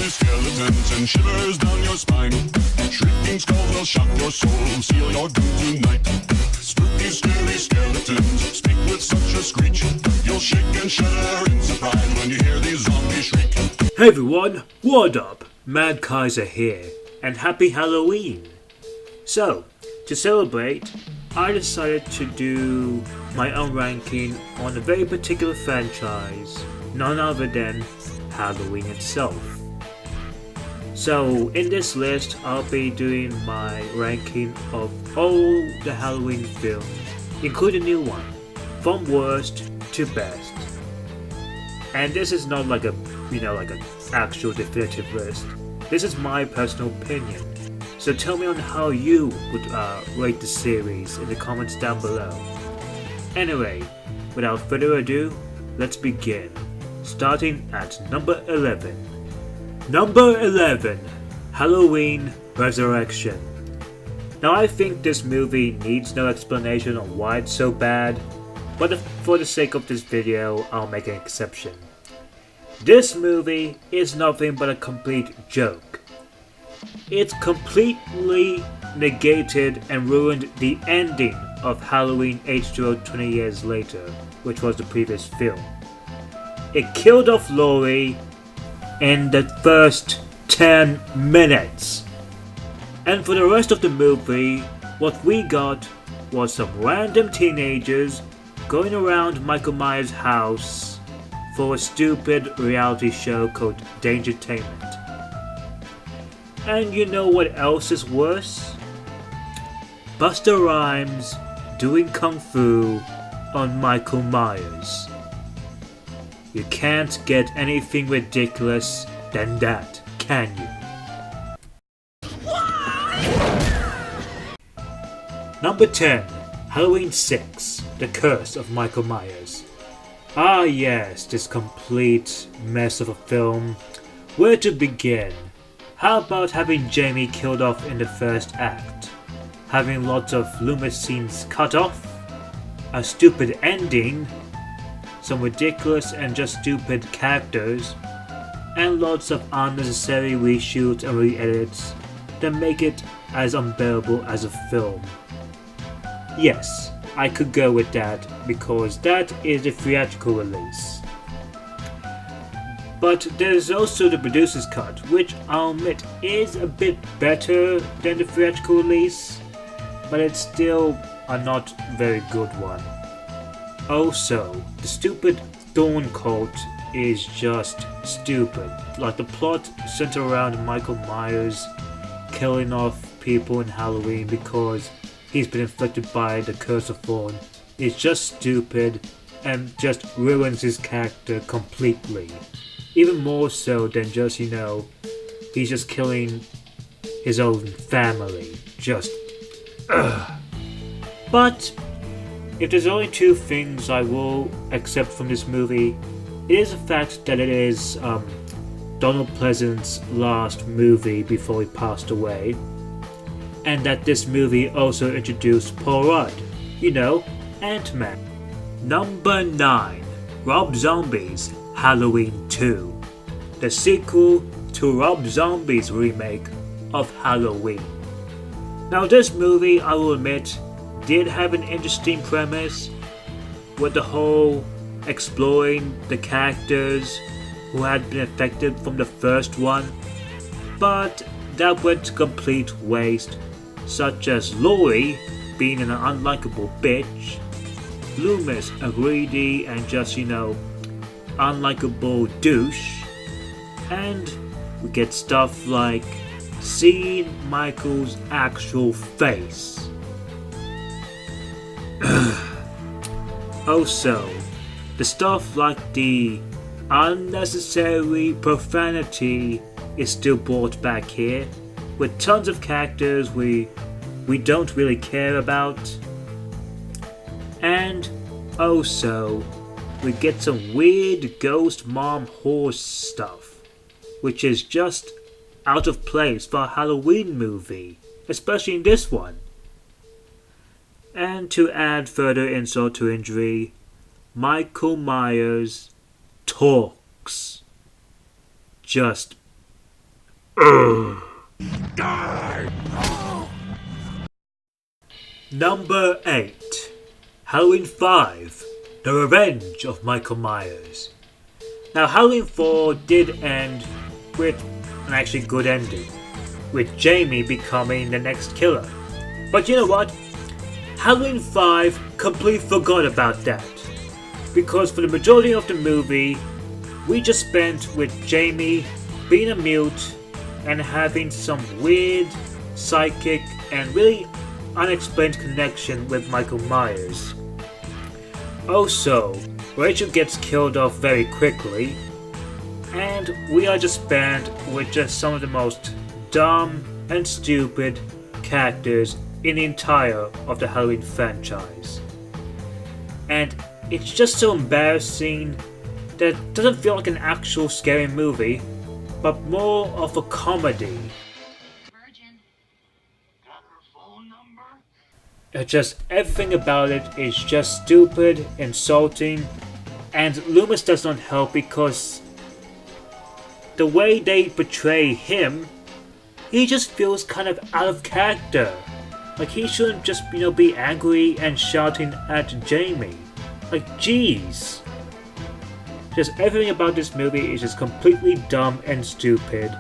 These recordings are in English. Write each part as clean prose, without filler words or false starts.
skeletons and shivers down your spine. Shrieking skulls will shock your soul, seal your doom tonight. Spooky, scary skeletons speak with such a screech. You'll shake and shudder in surprise when you hear these zombies shriek. Hey everyone, what up? Mad Kaiser here, and happy Halloween! So, to celebrate, I decided to do my own ranking on a very particular franchise, none other than Halloween itself. So, in this list, I'll be doing my ranking of all the Halloween films, including new one, from worst to best. And this is not like an actual definitive list. This is my personal opinion. So tell me on how you would rate the series in the comments down below. Anyway, without further ado, let's begin. Starting at number 11. Number 11, Halloween Resurrection. Now I think this movie needs no explanation on why it's so bad, but for the sake of this video, I'll make an exception. This movie is nothing but a complete joke. It's completely negated and ruined the ending of Halloween H2O 20 years later, which was the previous film. It killed off Laurie in the first 10 minutes. And for the rest of the movie, what we got was some random teenagers going around Michael Myers' house for a stupid reality show called Dangertainment. And you know what else is worse? Busta Rhymes doing Kung Fu on Michael Myers. You can't get anything ridiculous than that, can you? Number 10, Halloween 6, The Curse of Michael Myers. Ah yes, this complete mess of a film. Where to begin? How about having Jamie killed off in the first act? Having lots of Loomis scenes cut off? A stupid ending? Some ridiculous and just stupid characters? And lots of unnecessary reshoots and re-edits that make it as unbearable as a film. Yes, I could go with that because that is the theatrical release. But there's also the producer's cut, which I'll admit is a bit better than the theatrical release, but it's still a not very good one. Also, the stupid Thorn cult is just stupid. Like the plot centered around Michael Myers killing off people in Halloween because he's been inflicted by the curse of Thorn is just stupid and just ruins his character completely. Even more so than just, he's just killing his own family. Just, ugh. But if there's only two things I will accept from this movie, it is the fact that it is Donald Pleasant's last movie before he passed away, and that this movie also introduced Paul Rudd, Ant-Man. Number 9, Rob Zombie's Halloween 2, the sequel to Rob Zombie's remake of Halloween. Now this movie, I will admit, did have an interesting premise with the whole exploring the characters who had been affected from the first one, but that went to complete waste, such as Laurie being an unlikable bitch, Loomis a greedy and just, unlikable douche, and we get stuff like seeing Michael's actual face. Also, the stuff like the unnecessary profanity is still brought back here, with tons of characters we don't really care about. And also, we get some weird ghost mom horse stuff, which is just out of place for a Halloween movie, especially in this one. And to add further insult to injury, Michael Myers talks. Just Number 8. Halloween 5. The Revenge of Michael Myers. Now, Halloween 4 did end with an actually good ending, with Jamie becoming the next killer. But you know what? Halloween 5 completely forgot about that. Because for the majority of the movie, we just spent with Jamie being a mute and having some weird, psychic, and really unexplained connection with Michael Myers. Also, Rachel gets killed off very quickly, and we are just spent with just some of the most dumb and stupid characters in the entire of the Halloween franchise. And it's just so embarrassing that it doesn't feel like an actual scary movie, but more of a comedy. Just everything about it is just stupid, insulting, and Loomis does not help because the way they portray him, he just feels kind of out of character. Like he shouldn't just, be angry and shouting at Jamie. Like, jeez. Just everything about this movie is just completely dumb and stupid,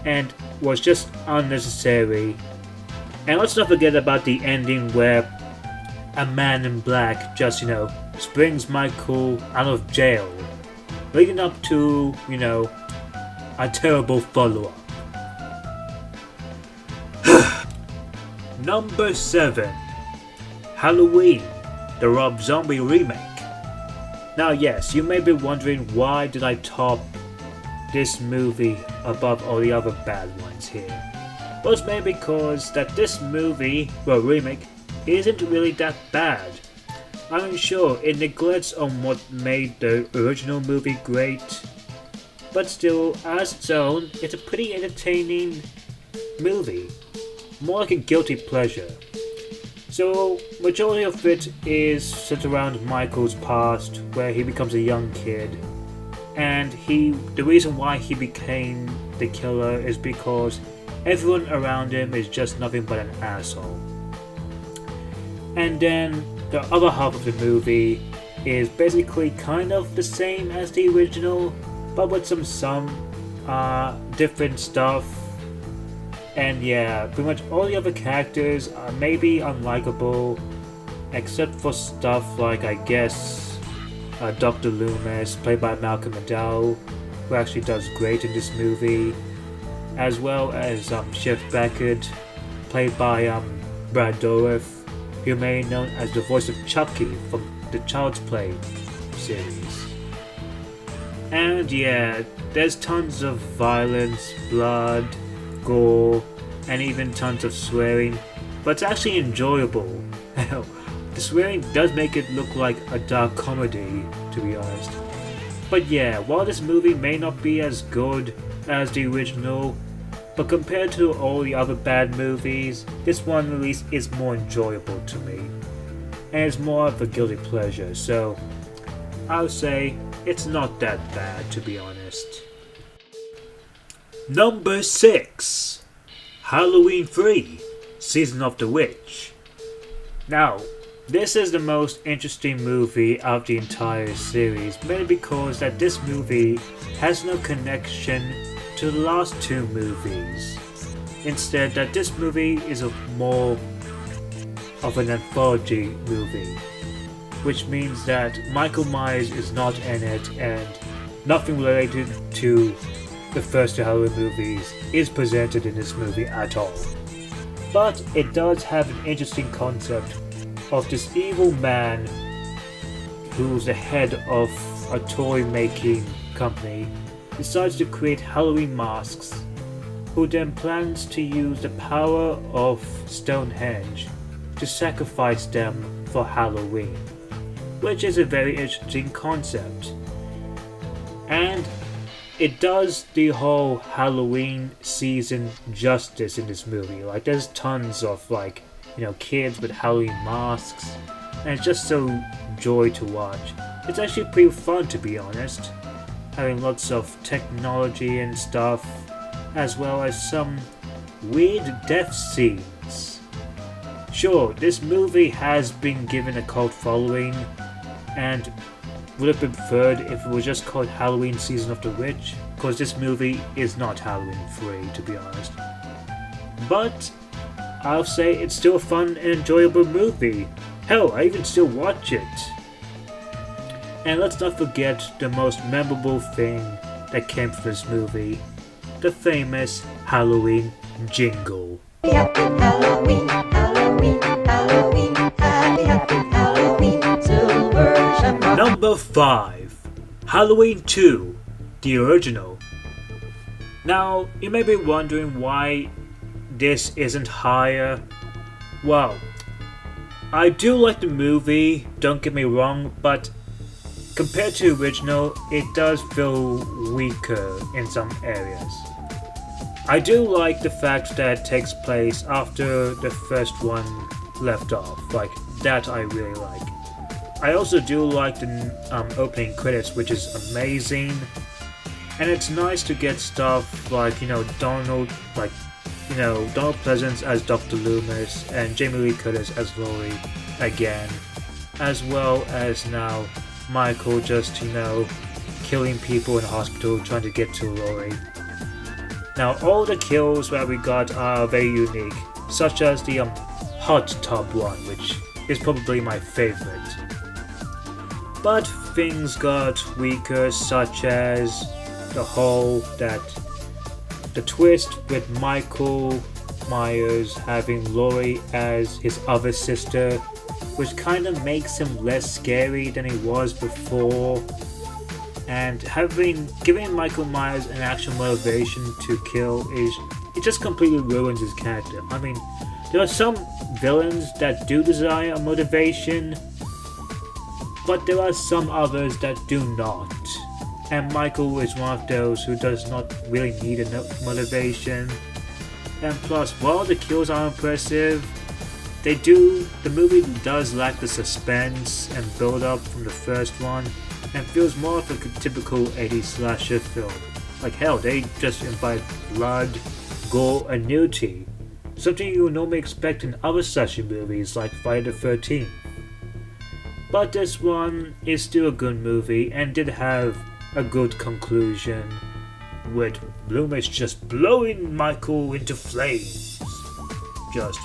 and was just unnecessary. And let's not forget about the ending where a man in black just, springs Michael out of jail, leading up to, a terrible follow-up. Number 7. Halloween, the Rob Zombie remake. Now yes, you may be wondering why did I top this movie above all the other bad ones here. Well, it's mainly because that this movie, remake, isn't really that bad. I mean sure, it neglects on what made the original movie great, but still, as its own, it's a pretty entertaining movie. More like a guilty pleasure. So, majority of it is centered around Michael's past, where he becomes a young kid, and the reason why he became the killer is because everyone around him is just nothing but an asshole. And then the other half of the movie is basically kind of the same as the original, but with some different stuff. And yeah, pretty much all the other characters are maybe unlikable, except for stuff like, I guess, Dr. Loomis, played by Malcolm McDowell, who actually does great in this movie, as well as Chef Beckett, played by Brad Dourif, who may be known as the voice of Chucky from the Child's Play series. And yeah, there's tons of violence, blood, gore, and even tons of swearing, but it's actually enjoyable. The swearing does make it look like a dark comedy, to be honest. But yeah, while this movie may not be as good as the original, but compared to all the other bad movies, this one at least is more enjoyable to me, and it's more of a guilty pleasure, so I would say it's not that bad, to be honest. Number 6. Halloween 3, Season of the Witch. Now, this is the most interesting movie of the entire series, mainly because that this movie has no connection to the last two movies. Instead, that this movie is more of an anthology movie, which means that Michael Myers is not in it and nothing related to the first two Halloween movies is presented in this movie at all. But it does have an interesting concept of this evil man who's the head of a toy making company decides to create Halloween masks, who then plans to use the power of Stonehenge to sacrifice them for Halloween, which is a very interesting concept. And it does the whole Halloween season justice in this movie. Like, there's tons of kids with Halloween masks, and it's just so joy to watch. It's actually pretty fun, to be honest, having lots of technology and stuff, as well as some weird death scenes. Sure, this movie has been given a cult following and would have been preferred if it was just called Halloween Season of the Witch, because this movie is not Halloween free, to be honest. But I'll say it's still a fun and enjoyable movie. Hell, I even still watch it. And let's not forget the most memorable thing that came from this movie, the famous Halloween jingle. Happy Halloween, Halloween, Halloween, happy, happy Halloween, silver shamrock. Number 5. Halloween 2, the original. Now, you may be wondering why this isn't higher. Well, I do like the movie, don't get me wrong, but compared to the original, it does feel weaker in some areas. I do like the fact that it takes place after the first one left off, like that I really like. I also do like the opening credits, which is amazing, and it's nice to get stuff like Donald Pleasance as Dr. Loomis and Jamie Lee Curtis as Laurie again, as well as now Michael just killing people in the hospital trying to get to Laurie. Now all the kills that we got are very unique, such as the hot tub one, which is probably my favorite. But things got weaker, such as the twist with Michael Myers having Laurie as his other sister, which kind of makes him less scary than he was before. And giving Michael Myers an actual motivation to kill it just completely ruins his character. I mean, there are some villains that do desire a motivation, but there are some others that do not. And Michael is one of those who does not really need a motivation. And plus, while the kills are impressive, the movie does lack the suspense and build up from the first one, and feels more of a typical 80s slasher film. Like hell, they just invite blood, gore, and nudity, something you would normally expect in other slasher movies like Friday the 13th. But this one is still a good movie and did have a good conclusion, with Loomis just blowing Michael into flames. Just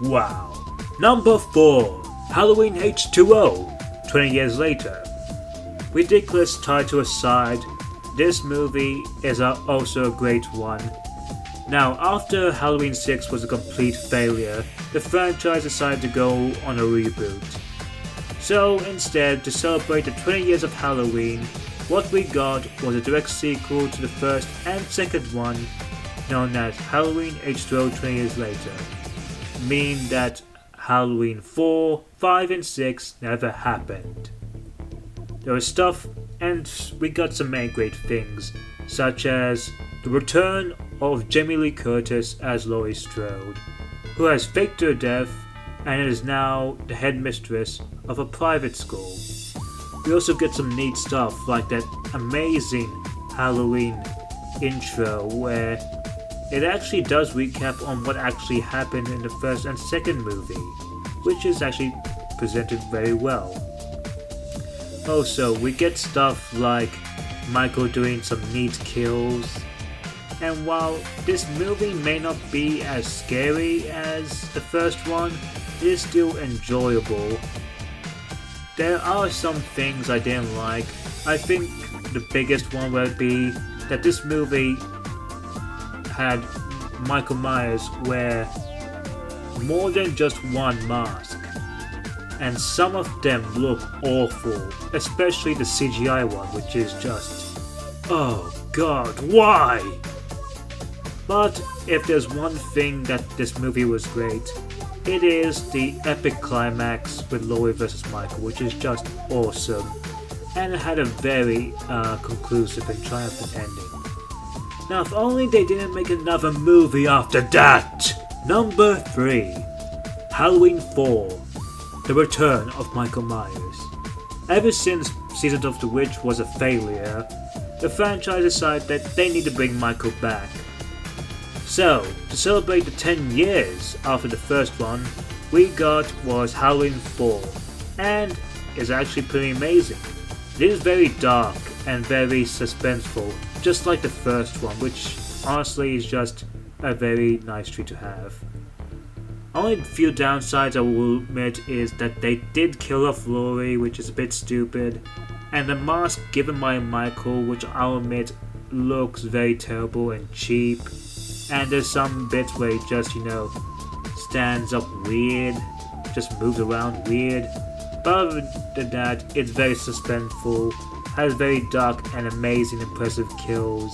wow. Number 4. Halloween H2O, 20 years later. Ridiculous title aside, this movie is also a great one. Now, after Halloween 6 was a complete failure, the franchise decided to go on a reboot. So instead, to celebrate the 20 years of Halloween, what we got was a direct sequel to the first and second one, known as Halloween H2O 20 years later, meaning that Halloween 4, 5, and 6 never happened. There was stuff, and we got some many great things, such as the return of Jamie Lee Curtis as Laurie Strode, who has faked her death and is now the headmistress of a private school. We also get some neat stuff like that amazing Halloween intro where it actually does recap on what actually happened in the first and second movie, which is actually presented very well. Also, we get stuff like Michael doing some neat kills, and while this movie may not be as scary as the first one, it is still enjoyable. There are some things I didn't like. I think the biggest one would be that this movie had Michael Myers wear more than just one mask, and some of them look awful, especially the CGI one, which is just, oh god, why? But if there's one thing that this movie was great, it is the epic climax with Laurie vs. Michael, which is just awesome, and it had a very conclusive and triumphant ending. Now if only they didn't make another movie after that! Number 3. Halloween 4. The Return of Michael Myers. Ever since Season of the Witch was a failure, the franchise decided that they need to bring Michael back. So, to celebrate the 10 years after the first one, we got was Halloween 4, and it's actually pretty amazing. It is very dark and very suspenseful, just like the first one, which honestly is just a very nice treat to have. Only few downsides I will admit is that they did kill off Laurie, which is a bit stupid, and the mask given by Michael, which I'll admit looks very terrible and cheap, and there's some bits where he just, stands up weird, just moves around weird, but other than that, it's very suspenseful, has very dark and amazing impressive kills,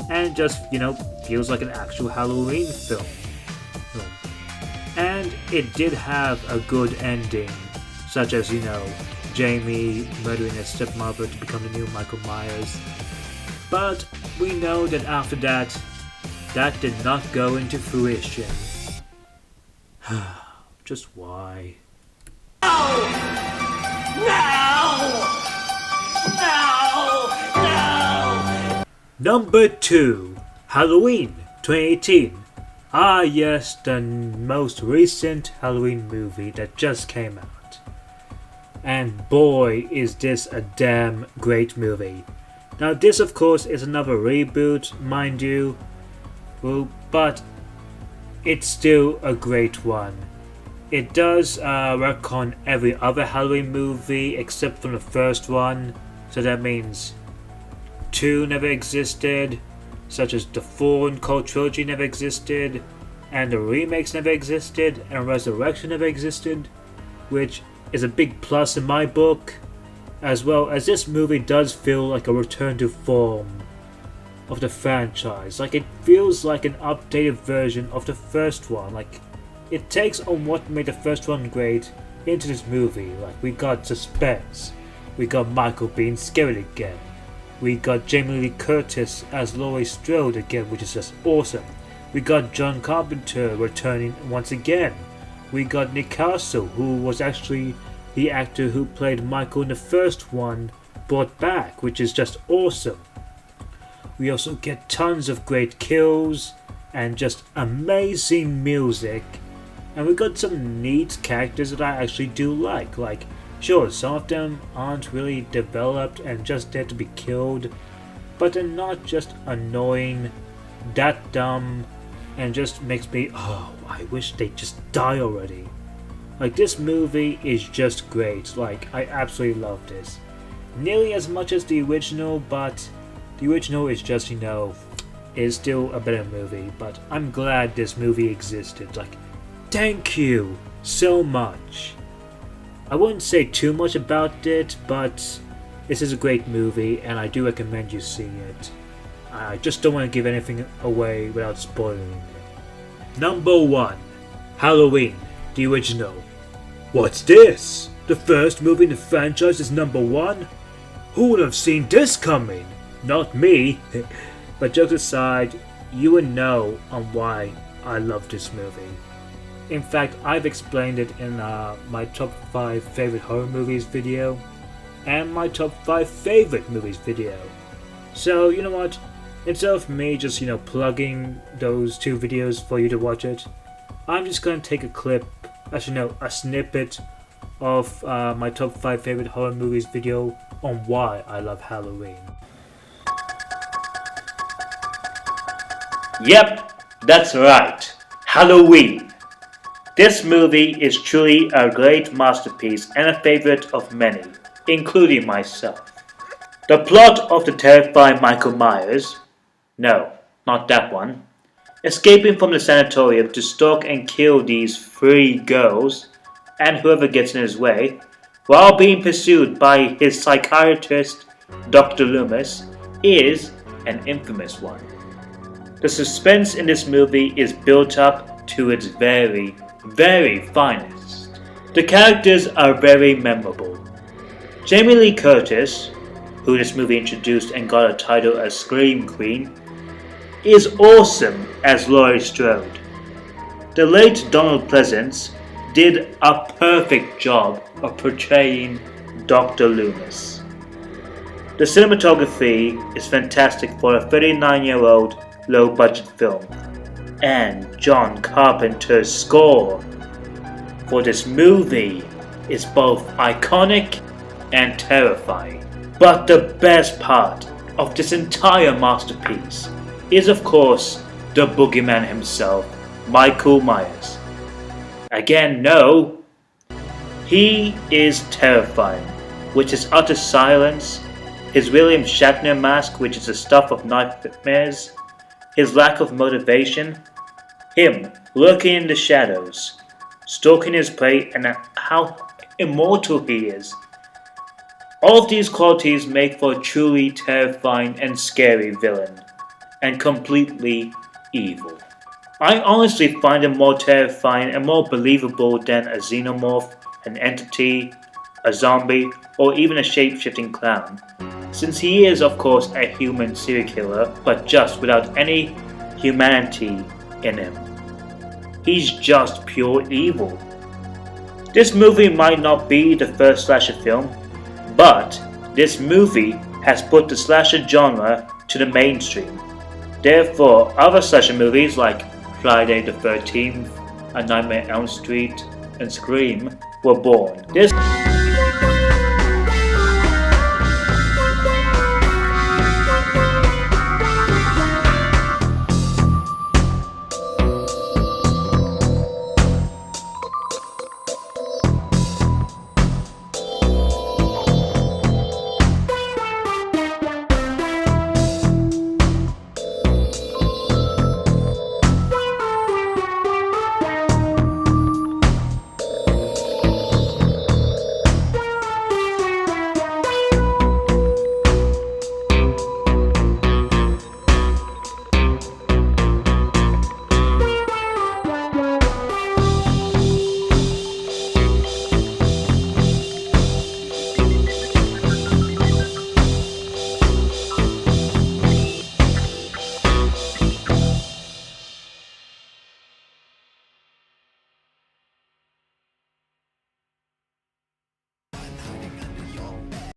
and just, feels like an actual Halloween film. And it did have a good ending, such as, Jamie murdering his stepmother to become the new Michael Myers. But we know that after that, that did not go into fruition. Just why? No! Number 2, Halloween 2018. Ah yes, the most recent Halloween movie that just came out. And boy is this a damn great movie. Now this of course is another reboot, mind you, but it's still a great one. It does work on every other Halloween movie except from the first one, so that means 2 never existed, such as the 4 and Cult Trilogy never existed, and the remakes never existed, and Resurrection never existed, which is a big plus in my book, as well as this movie does feel like a return to form of the franchise. Like, it feels like an updated version of the first one. Like, it takes on what made the first one great into this movie. Like, we got suspense, we got Michael being scared again, we got Jamie Lee Curtis as Laurie Strode again, which is just awesome. We got John Carpenter returning once again. We got Nick Castle, who was actually the actor who played Michael in the first one, brought back, which is just awesome. We also get tons of great kills and just amazing music. And we got some neat characters that I actually do like. Like, sure, some of them aren't really developed and just there to be killed, but they're not just annoying, that dumb, and just makes me, I wish they'd just die already. Like, this movie is just great. Like, I absolutely love this. Nearly as much as the original, but the original is just, is still a better movie. But I'm glad this movie existed. Like, thank you so much. I wouldn't say too much about it, but this is a great movie and I do recommend you see it. I just don't want to give anything away without spoiling it. Number 1, Halloween, the original. What's this? The first movie in the franchise is number 1? Who would have seen this coming? Not me. But jokes aside, you would know on why I love this movie. In fact, I've explained it in my top 5 favorite horror movies video and my top 5 favorite movies video. So, you know what? Instead of me just, plugging those 2 videos for you to watch it, I'm just going to take a clip, a snippet of my top 5 favorite horror movies video on why I love Halloween. Yep, that's right. Halloween. This movie is truly a great masterpiece and a favorite of many, including myself. The plot of the terrifying Michael Myers, no, not that one, escaping from the sanatorium to stalk and kill these 3 girls and whoever gets in his way, while being pursued by his psychiatrist, Dr. Loomis, is an infamous one. The suspense in this movie is built up to its very, very finest. The characters are very memorable. Jamie Lee Curtis, who this movie introduced and got a title as Scream Queen, is awesome as Laurie Strode. The late Donald Pleasence did a perfect job of portraying Dr. Loomis. The cinematography is fantastic for a 39-year-old low-budget film. and John Carpenter's score for this movie is both iconic and terrifying. But the best part of this entire masterpiece is, of course, the boogeyman himself, Michael Myers. Again, no, he is terrifying, with his utter silence, his William Shatner mask, which is the stuff of nightmares, his lack of motivation, him lurking in the shadows, stalking his prey, and how immortal he is. All of these qualities make for a truly terrifying and scary villain, and completely evil. I honestly find him more terrifying and more believable than a xenomorph, an entity, a zombie, or even a shape-shifting clown, since he is of course a human serial killer, but just without any humanity in him. He's just pure evil. This movie might not be the first slasher film, but this movie has put the slasher genre to the mainstream. Therefore, other slasher movies like Friday the 13th, A Nightmare on Elm Street, and Scream were born. This